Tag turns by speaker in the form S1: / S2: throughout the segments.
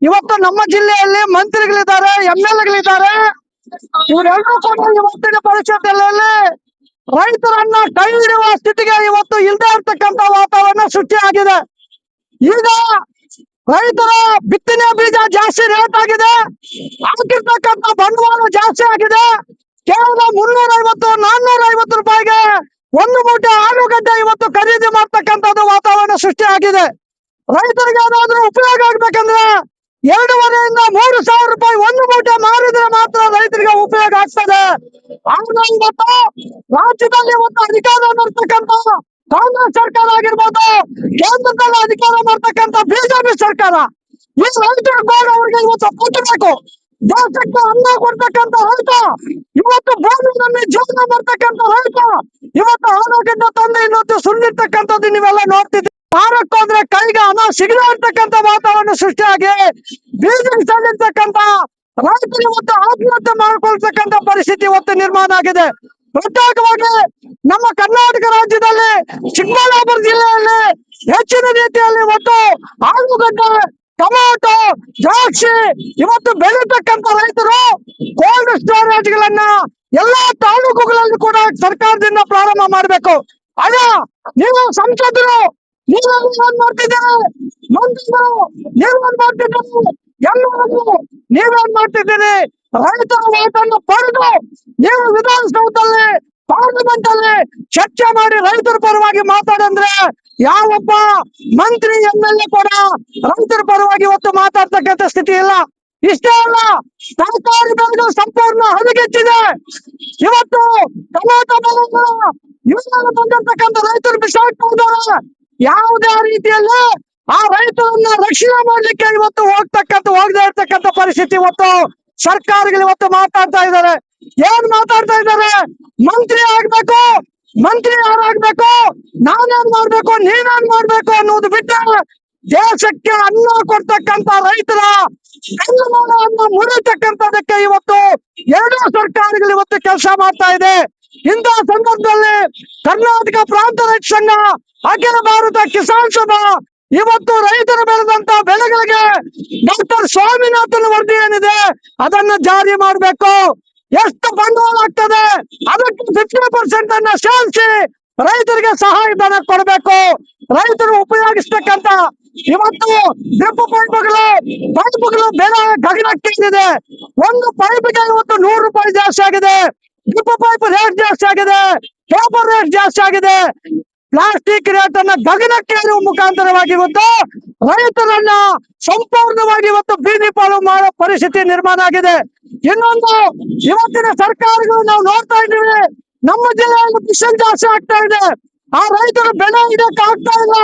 S1: ಇವತ್ತು ನಮ್ಮ ಜಿಲ್ಲೆಯಲ್ಲಿ ಮಂತ್ರಿಗಳಿದ್ದಾರೆ, MLA ಇವರೆಲ್ಲರೂ ಕೂಡ ಇವತ್ತಿನ ಪರಿಸ್ಥಿತಿಯಲ್ಲಿ ರೈತರನ್ನ ಕೈ ಹಿಡಿಯುವ ಸ್ಥಿತಿಗೆ ಇವತ್ತು ಇಲ್ಲದೆ ಇರ್ತಕ್ಕಂಥ ವಾತಾವರಣ ಸೃಷ್ಟಿಯಾಗಿದೆ. ಈಗ ರೈತರ ಬಿತ್ತನೆ ಬೀಜ ಜಾಸ್ತಿ ರೇಟ್ ಆಗಿದೆ, ಹಾಕಿರ್ತಕ್ಕಂಥ ಬಂಡವಾಳ ಜಾಸ್ತಿ ಆಗಿದೆ. ಕೇವಲ 350-450 ರೂಪಾಯಿಗೆ ಒಂದು ಮೂಟೆ ಆಲೂಗಡ್ಡೆ ಇವತ್ತು ಖರೀದಿ ಮಾಡ್ತಕ್ಕಂಥದ್ದು ವಾತಾವರಣ ಸೃಷ್ಟಿಯಾಗಿದೆ. ರೈತರಿಗೆ ಏನಾದ್ರೂ ಉಪಯೋಗ ಆಗ್ಬೇಕಂದ್ರೆ 2,500-3,000 ರೂಪಾಯಿ ಒಂದು ಮೂಟೆ ಮಾರಿದ್ರೆ ಮಾತ್ರ ರೈತರಿಗೆ ಉಪಯೋಗ ಆಗ್ತದೆ. ಆದ್ರೆ ಇವತ್ತು ರಾಜ್ಯದಲ್ಲಿ ಇವತ್ತು ಅಧಿಕಾರ ಮಾಡ್ತಕ್ಕಂಥ ಕಾಂಗ್ರೆಸ್ ಸರ್ಕಾರ ಆಗಿರ್ಬೋದು, ಕೇಂದ್ರದಲ್ಲಿ ಅಧಿಕಾರ ಮಾಡ್ತಕ್ಕಂಥ ಬಿಜೆಪಿ ಸರ್ಕಾರ, ಈ ರೈತರ ಗೋಳು ಅವ್ರಿಗೆ ಇವತ್ತು ಕೊಟ್ಟಬೇಕು. ದೇಶಕ್ಕೆ ಅನ್ನ ಕೊಡ್ತಕ್ಕಂಥ ರೈತ, ಇವತ್ತು ಭೂಮಿಯಲ್ಲಿ ಜೀವನ ಮಾಡ್ತಕ್ಕಂಥ ರೈತ, ಇವತ್ತು ಆಲೂಗಡ್ಡೆ ತಂದು ಇವತ್ತು ಸುಳ್ಳಿರ್ತಕ್ಕಂಥದ್ದು ನೀವೆಲ್ಲ ನೋಡ್ತಿದ್ದೀವಿ. ಮಾರಕ್ಕೆ ಹೋದ್ರೆ ಕೈಗೆ ಹಣ ಸಿಗದೆ ಇರ್ತಕ್ಕಂಥ ವಾತಾವರಣ ಸೃಷ್ಟಿಯಾಗಿ ಬೀದಿರ್ತಕ್ಕಂಥ ರೈತರು ಇವತ್ತು ಆತ್ಮಹತ್ಯೆ ಮಾಡ್ಕೊಳ್ತಕ್ಕಂಥ ಪರಿಸ್ಥಿತಿ ಇವತ್ತು ನಿರ್ಮಾಣ ಆಗಿದೆ. ಪ್ರತ್ಯೇಕವಾಗಿ ನಮ್ಮ ಕರ್ನಾಟಕ ರಾಜ್ಯದಲ್ಲಿ ಚಿಕ್ಕಬಳ್ಳಾಪುರ ಜಿಲ್ಲೆಯಲ್ಲಿ ಹೆಚ್ಚಿನ ರೀತಿಯಲ್ಲಿ ಇವತ್ತು ಆಲೂಗಡ್ಡೆ, ಟೊಮಾಟೊ, ದ್ರಾಕ್ಷಿ ಇವತ್ತು ಬೆಳೀತಕ್ಕಂಥ ರೈತರು ಕೋಲ್ಡ್ ಸ್ಟೋರೇಜ್ ಗಳನ್ನ ಎಲ್ಲಾ ತಾಲೂಕುಗಳಲ್ಲಿ ಕೂಡ ಸರ್ಕಾರದಿಂದ ಪ್ರಾರಂಭ ಮಾಡಬೇಕು. ಅಲ್ಲ, ನೀವು ಸಂಸದರು ನೀವೇನ್ ಮಾಡ್ತಿದ್ದೀರಿ, ಮಂತ್ರಿಗಳು ನೀವೇನ್ ಮಾಡ್ತಿದ್ದೀರಿ, ಎಲ್ಲರೂ ನೀವೇನ್ ಮಾಡ್ತಿದ್ದೀರಿ? ರೈತರ ಓಟನ್ನು ಪಡೆದು ನೀವು ವಿಧಾನಸೌಧದಲ್ಲಿ, ಪಾರ್ಲಿಮೆಂಟ್ ಅಲ್ಲಿ ಚರ್ಚೆ ಮಾಡಿ ರೈತರ ಪರವಾಗಿ ಮಾತಾಡಂದ್ರೆ ಯಾವೊಬ್ಬ ಮಂತ್ರಿ MLA ಕೂಡ ರೈತರ ಪರವಾಗಿ ಇವತ್ತು ಮಾತಾಡ್ತಕ್ಕಂಥ ಸ್ಥಿತಿ ಇಲ್ಲ. ಇಷ್ಟೇ ಅಲ್ಲ, ತರಕಾರಿ ಬೆಳೆಗಳು ಸಂಪೂರ್ಣ ಹದಗೆಟ್ಟಿದೆ. ಇವತ್ತು ಟೊಮಾಟೊ ಬೆಳೆಗಳು ಇವುಗಳು ಬಂದಿರ್ತಕ್ಕಂಥ ರೈತರು ಬಿಸಾಡ್ತಾ ಇದ್ದಾರೆ. ಯಾವುದೇ ರೀತಿಯಲ್ಲಿ ಆ ರೈತರನ್ನ ರಕ್ಷಣೆ ಮಾಡ್ಲಿಕ್ಕೆ ಇವತ್ತು ಹೋಗದೆ ಇರ್ತಕ್ಕಂಥ ಪರಿಸ್ಥಿತಿ ಇವತ್ತು ಸರ್ಕಾರಗಳು ಇವತ್ತು ಮಾತಾಡ್ತಾ ಇದ್ದಾರೆ. ಏನ್ ಮಾತಾಡ್ತಾ ಇದ್ದಾರೆ? ಮಂತ್ರಿ ಆಗ್ಬೇಕು, ಮಂತ್ರಿ ಯಾರಾಗ್ಬೇಕು, ನಾನೇನ್ ಮಾಡ್ಬೇಕು, ನೀವೇನ್ ಮಾಡ್ಬೇಕು ಅನ್ನೋದು ಬಿಟ್ಟು ದೇಶಕ್ಕೆ ಅನ್ನ ಕೊಡ್ತಕ್ಕಂಥ ರೈತರ ಬೆನ್ನೆಲುಬನ್ನು ಮುರಿತಕ್ಕಂಥದಕ್ಕೆ ಇವತ್ತು ಎರಡೂ ಸರ್ಕಾರಗಳು ಇವತ್ತು ಕೆಲಸ ಮಾಡ್ತಾ ಇದೆ. ಇಂತಹ ಸಂದರ್ಭದಲ್ಲಿ ಕರ್ನಾಟಕ ಪ್ರಾಂತ ರೈತ ಸಂಘ, ಅಖಿಲ ಭಾರತ ಕಿಸಾನ್ ಸಭಾ ಇವತ್ತು ರೈತರು ಬೆಳೆದಂತ ಬೆಳೆಗಳಿಗೆ ಡಾಕ್ಟರ್ ಸ್ವಾಮಿನಾಥನ್ ವರದಿ ಏನಿದೆ ಅದನ್ನ ಜಾರಿ ಮಾಡಬೇಕು. ಎಷ್ಟು ಬಂಡವಾಳ ಆಗ್ತದೆ ಅದಕ್ಕೆ 50% ಅನ್ನ ಸೇರಿಸಿ ರೈತರಿಗೆ ಸಹಾಯಧನ ಕೊಡಬೇಕು. ರೈತರು ಉಪಯೋಗಿಸ್ತಕ್ಕಂತ ಇವತ್ತು ಡ್ರಿಪ್ ಪೈಪ್ಗಳು ಬೆಲೆ ಗಗನಕ್ಕೇರಿದೆ. ಒಂದು ಪೈಪ್ಗೆ ಇವತ್ತು 100 ರೂಪಾಯಿ ಜಾಸ್ತಿ ಆಗಿದೆ. ಡ್ರಿಪ್ ಪೈಪ್ ರೇಟ್ ಜಾಸ್ತಿ ಆಗಿದೆ, ಪೇಪರ್ ರೇಟ್ ಜಾಸ್ತಿ ಆಗಿದೆ. ಪ್ಲಾಸ್ಟಿಕ್ ರೇಟ್ ಅನ್ನ ಗಗನಕ್ಕೇರುವ ಮುಖಾಂತರವಾಗಿ ಇವತ್ತು ರೈತರನ್ನ ಸಂಪೂರ್ಣವಾಗಿ ಇವತ್ತು ಬೀದಿ ಪಾಲು ಮಾಡೋ ಪರಿಸ್ಥಿತಿ ನಿರ್ಮಾಣ ಆಗಿದೆ. ಇನ್ನೊಂದು, ಇವತ್ತಿನ ಸರ್ಕಾರಗಳು ನಾವು ನೋಡ್ತಾ ಇದ್ದೀವಿ, ನಮ್ಮ ಜಿಲ್ಲೆಯಲ್ಲಿ ಬಿಸಿಲು ಜಾಸ್ತಿ ಆಗ್ತಾ ಇದೆ. ಆ ರೈತರು ಬೆಳೆ ಇದಕ್ಕೆ ಆಗ್ತಾ ಇಲ್ಲ.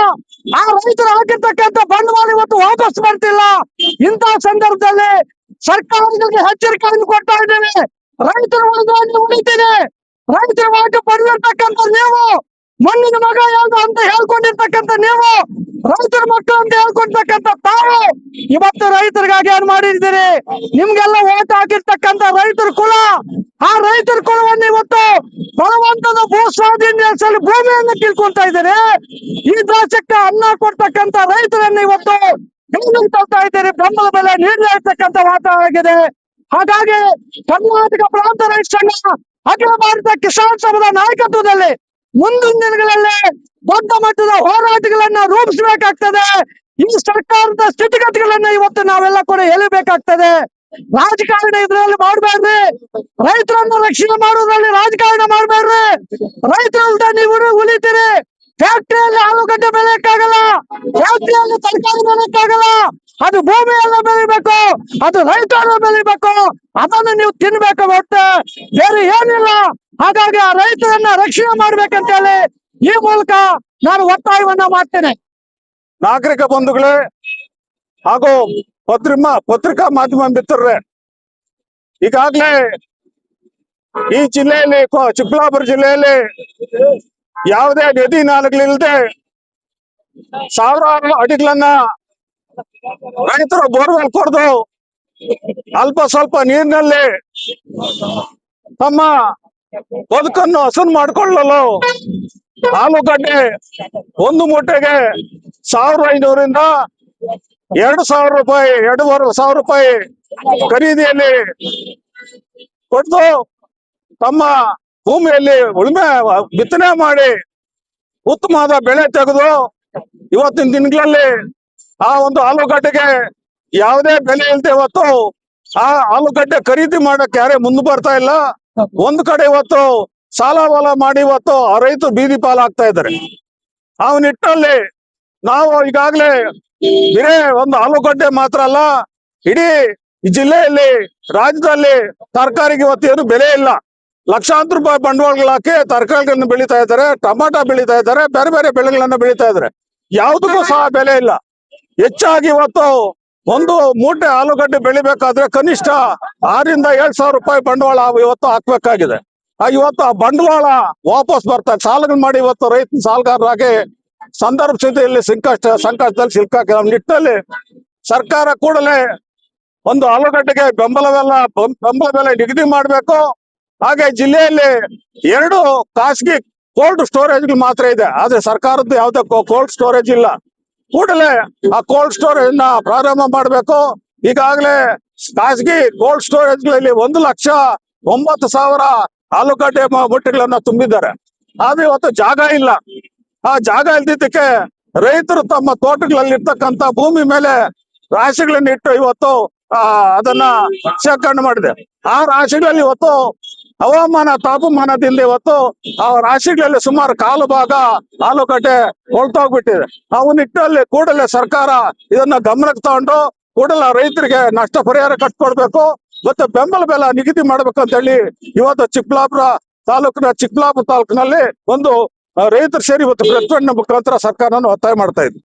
S1: ಆ ರೈತರು ಹಾಕಿರ್ತಕ್ಕಂಥ ಬಂಡವಾಳ ಇವತ್ತು ವಾಪಸ್ ಬರ್ತಿಲ್ಲ. ಇಂತಹ ಸಂದರ್ಭದಲ್ಲಿ ಸರ್ಕಾರಗಳಿಗೆ ಎಚ್ಚರಿಕೆಯನ್ನು ಕೊಡ್ತಾ ಇದ್ದೇವೆ. ರೈತರ ಉಳಿದ ಉಳಿತೀನಿ, ರೈತರ ವಾಟ ಪಡೆದಿರ್ತಕ್ಕಂಥ ನೀವು, ಮಣ್ಣಿನ ಮಗ ಯಾವ್ದು ಅಂತ ಹೇಳ್ಕೊಂಡಿರ್ತಕ್ಕಂಥ ನೀವು, ರೈತರ ಮಕ್ಕಳು ಅಂತ ಹೇಳ್ಕೊಡ್ತಕ್ಕಂಥ ತಾವು ಇವತ್ತು ರೈತರಿಗಾಗಿ ಏನ್ ಮಾಡಿದ್ದೀರಿ? ನಿಮ್ಗೆಲ್ಲ ಓಟ್ ಹಾಕಿರ್ತಕ್ಕಂಥ ರೈತರ ಕುಲ, ಆ ರೈತರ ಕುಲವನ್ನು ಇವತ್ತು ಬಲವಂತದ ಭೂ ಸ್ವಾಧೀನ ಭೂಮಿಯನ್ನು ಕಿಲ್ಕೊಂತಾ ಇದ್ದಾರೆ. ಈ ದೇಶಕ್ಕೆ ಅನ್ನ ಕೊಡ್ತಕ್ಕಂಥ ರೈತರನ್ನು ಇವತ್ತು ತಳ್ತಾ ಇದ್ದೀರಿ. ಬೆಂಬಲ ಬೆಲೆ ನೀಡದೇ ಇರ್ತಕ್ಕಂಥ ವಾತಾವರಣ ಆಗಿದೆ. ಹಾಗಾಗಿ ಕರ್ನಾಟಕ ಪ್ರಾಂತ ರೈತ ಸಂಘ, ಅಖಿಲ ಭಾರತ ಕಿಸಾನ್ ಸಭಾದ ನಾಯಕತ್ವದಲ್ಲಿ ಮುಂದಿನ ದಿನಗಳಲ್ಲಿ ದೊಡ್ಡ ಮಟ್ಟದ ಹೋರಾಟಗಳನ್ನ ರೂಪಿಸಬೇಕಾಗ್ತದೆ. ಈ ಸರ್ಕಾರದ ಸ್ಥಿತಿಗತಿಗಳನ್ನ ಇವತ್ತು ನಾವೆಲ್ಲ ಕೂಡ ಹೇಳಬೇಕಾಗ್ತದೆ. ರಾಜಕಾರಣ ಇದ್ರಲ್ಲಿ ಮಾಡ್ಬೇಡ್ರಿ, ರೈತರನ್ನ ರಕ್ಷಣೆ ಮಾಡೋದ್ರಲ್ಲಿ ರಾಜಕಾರಣ ಮಾಡ್ಬೇಡ್ರಿ. ರೈತರಲ್ದ ನೀವು ಉಳಿತೀರಿ. ಫ್ಯಾಕ್ಟ್ರಿಯಲ್ಲಿ ಆಲೂಗಡ್ಡೆ ಬೆಳೆಯಕ್ಕಾಗಲ್ಲ, ಫ್ಯಾಕ್ಟ್ರಿಯಲ್ಲಿ ತರಕಾರಿ ಬೆಳೆಯಕ್ಕಾಗಲ್ಲ. ಅದು ಭೂಮಿಯೆಲ್ಲ ಬೆಳಿಬೇಕು, ಅದು ರೈತರನ್ನ ಬೆಳಿಬೇಕು, ಅದನ್ನು ನೀವು ತಿನ್ಬೇಕು ಹೊರತು ಬೇರೆ ಏನಿಲ್ಲ. ಹಾಗಾಗಿ ಆ ರೈತರನ್ನ ರಕ್ಷಣೆ ಮಾಡ್ಬೇಕಂತ ಹೇಳಿ ಈ ಮೂಲಕ ನಾನು ಒತ್ತಾಯವನ್ನ ಮಾಡ್ತೇನೆ.
S2: ನಾಗರಿಕ ಬಂಧುಗಳೇ ಹಾಗೂ ಪತ್ರಿಕಾ ಮಾಧ್ಯಮ ಮಿತ್ರರೇ, ಈಗಾಗಲೇ ಈ ಜಿಲ್ಲೆಯಲ್ಲಿ, ಚಿಕ್ಕಬಳ್ಳಾಪುರ ಜಿಲ್ಲೆಯಲ್ಲಿ ಯಾವುದೇ ನದಿ ನಾಲೆಗಳಿಲ್ಲದೆ ಸಾವಿರಾರು ಅಡಿಗಳನ್ನ ರೈತರು ಬೋರ್ವೆಲ್ ಕೊರೆದು ಅಲ್ಪ ಸ್ವಲ್ಪ ನೀರಿನಲ್ಲಿ ತಮ್ಮ ಬದುಕನ್ನು ಹಸನು ಮಾಡಿಕೊಳ್ಳಲು ಆಲೂಗಡ್ಡೆ ಒಂದು ಮೂಟೆಗೆ 1,500ರಿಂದ 2,000 ರೂಪಾಯಿ 2,500 ರೂಪಾಯಿ ಖರೀದಿಯಲ್ಲಿ ಕೊಟ್ಟು ತಮ್ಮ ಭೂಮಿಯಲ್ಲಿ ಉಳುಮೆ ಬಿತ್ತನೆ ಮಾಡಿ ಉತ್ತಮವಾದ ಬೆಳೆ ತೆಗೆದು ಇವತ್ತಿನ ದಿನಗಳಲ್ಲಿ ಆ ಒಂದು ಆಲೂಗಡ್ಡೆಗೆ ಯಾವುದೇ ಬೆಲೆ ಇಲ್ಲದೆ ಇವತ್ತು ಆ ಆಲೂಗಡ್ಡೆ ಖರೀದಿ ಮಾಡಕ್ಕೆ ಯಾರೇ ಮುಂದೆ ಬರ್ತಾ ಇಲ್ಲ. ಒಂದ್ ಕಡೆ ಇವತ್ತು ಸಾಲ ಮಾಡಿ ಇವತ್ತು ಆ ರೈತರು ಬೀದಿ ಪಾಲಾಗ್ತಾ ಇದ್ದಾರೆ. ಆ ನಿಟ್ಟಿನಲ್ಲಿ ನಾವು ಈಗಾಗಲೇ ಬೇರೆ ಒಂದು ಆಲೂಗಡ್ಡೆ ಮಾತ್ರ ಅಲ್ಲ, ಇಡೀ ಈ ಜಿಲ್ಲೆಯಲ್ಲಿ ರಾಜ್ಯದಲ್ಲಿ ತರಕಾರಿಗೆ ಇವತ್ತು ಏನು ಬೆಲೆ ಇಲ್ಲ. ಲಕ್ಷಾಂತರ ರೂಪಾಯಿ ಬಂಡವಾಳಗಳು ಹಾಕಿ ತರಕಾರಿಗಳನ್ನ ಬೆಳೀತಾ ಇದ್ದಾರೆ, ಟೊಮಾಟೊ ಬೆಳೀತಾ ಇದ್ದಾರೆ, ಬೇರೆ ಬೇರೆ ಬೆಳೆಗಳನ್ನ ಬೆಳೀತಾ ಇದ್ದಾರೆ. ಯಾವುದಕ್ಕೂ ಸಹ ಬೆಲೆ ಇಲ್ಲ. ಹೆಚ್ಚಾಗಿ ಇವತ್ತು ಒಂದು ಮೂಟೆ ಆಲೂಗಡ್ಡೆ ಬೆಳಿಬೇಕಾದ್ರೆ ಕನಿಷ್ಠ 6,000 - 7,000 ರೂಪಾಯಿ ಬಂಡವಾಳ ಇವತ್ತು ಹಾಕ್ಬೇಕಾಗಿದೆ. ಇವತ್ತು ಆ ಬಂಡವಾಳ ವಾಪಸ್ ಬರ್ತಾ ಸಾಲಗಳು ಮಾಡಿ ಇವತ್ತು ರೈತ ಸಾಲಗಾರರಾಗಿ ಸಂದರ್ಭ ಸ್ಥಿತಿಯಲ್ಲಿ ಸಂಕಷ್ಟದಲ್ಲಿ ಸಿಲುಕಾಕಿದ ನಿಟ್ಟಿನಲ್ಲಿ ಸರ್ಕಾರ ಕೂಡಲೇ ಒಂದು ಆಲೂಗಡ್ಡೆಗೆ ಬೆಂಬಲ ಬೆಲೆ ನಿಗದಿ ಮಾಡಬೇಕು. ಹಾಗೆ ಜಿಲ್ಲೆಯಲ್ಲಿ 2 ಖಾಸಗಿ ಕೋಲ್ಡ್ ಸ್ಟೋರೇಜ್ಗಳು ಮಾತ್ರ ಇದೆ, ಆದ್ರೆ ಸರ್ಕಾರದ್ದು ಯಾವುದೇ ಕೋಲ್ಡ್ ಸ್ಟೋರೇಜ್ ಇಲ್ಲ. ಕೂಡಲೇ ಆ ಕೋಲ್ಡ್ ಸ್ಟೋರೇಜ್ ನ ಪ್ರಾರಂಭ ಮಾಡಬೇಕು. ಈಗಾಗಲೇ ಖಾಸಗಿ ಕೋಲ್ಡ್ ಸ್ಟೋರೇಜ್ಗಳಲ್ಲಿ 1,09,000 ಆಲೂಗಡ್ಡೆ ಬುಟ್ಟಿಗಳನ್ನ ತುಂಬಿದ್ದಾರೆ. ಆದ್ರೆ ಇವತ್ತು ಜಾಗ ಇಲ್ಲ. ಆ ಜಾಗ ಇಲ್ದಿದ್ದಕ್ಕೆ ರೈತರು ತಮ್ಮ ತೋಟಗಳಲ್ಲಿ ಇರ್ತಕ್ಕಂಥ ಭೂಮಿ ಮೇಲೆ ರಾಶಿಗಳನ್ನ ಇಟ್ಟು ಇವತ್ತು ಅದನ್ನ ಶೇಖರಣೆ ಮಾಡಿದೆ. ಆ ರಾಶಿಗಳಲ್ಲಿ ಇವತ್ತು ತಾಪಮಾನದಿಂದ ಇವತ್ತು ಆ ರಾಶಿಗಳಲ್ಲಿ ಸುಮಾರು 1/4 ಭಾಗ ಆಲೂಗಡ್ಡೆ ಹೊರಟೋಗ್ಬಿಟ್ಟಿದೆ. ಆ ನಿಟ್ಟಿನಲ್ಲಿ ಕೂಡಲೇ ಸರ್ಕಾರ ಇದನ್ನ ಗಮನಕ್ಕೆ ತಗೊಂಡು ಕೂಡಲೇ ರೈತರಿಗೆ ನಷ್ಟ ಪರಿಹಾರ ಕಟ್ಕೊಡ್ಬೇಕು, ಮತ್ತೆ ಬೆಂಬಲ ಬೆಲೆ ನಿಗದಿ ಮಾಡ್ಬೇಕಂತ ಹೇಳಿ ಇವತ್ತು ಚಿಕ್ಕಬಳ್ಳಾಪುರ ತಾಲೂಕಿನಲ್ಲಿ ಒಂದು ರೈತರು ಸೇರಿ ಇವತ್ತು ಪ್ರತಿಭಟನೆ ಮುಖಾಂತರ ಸರ್ಕಾರವನ್ನು ಒತ್ತಾಯ ಮಾಡ್ತಾ ಇದ್ವಿ.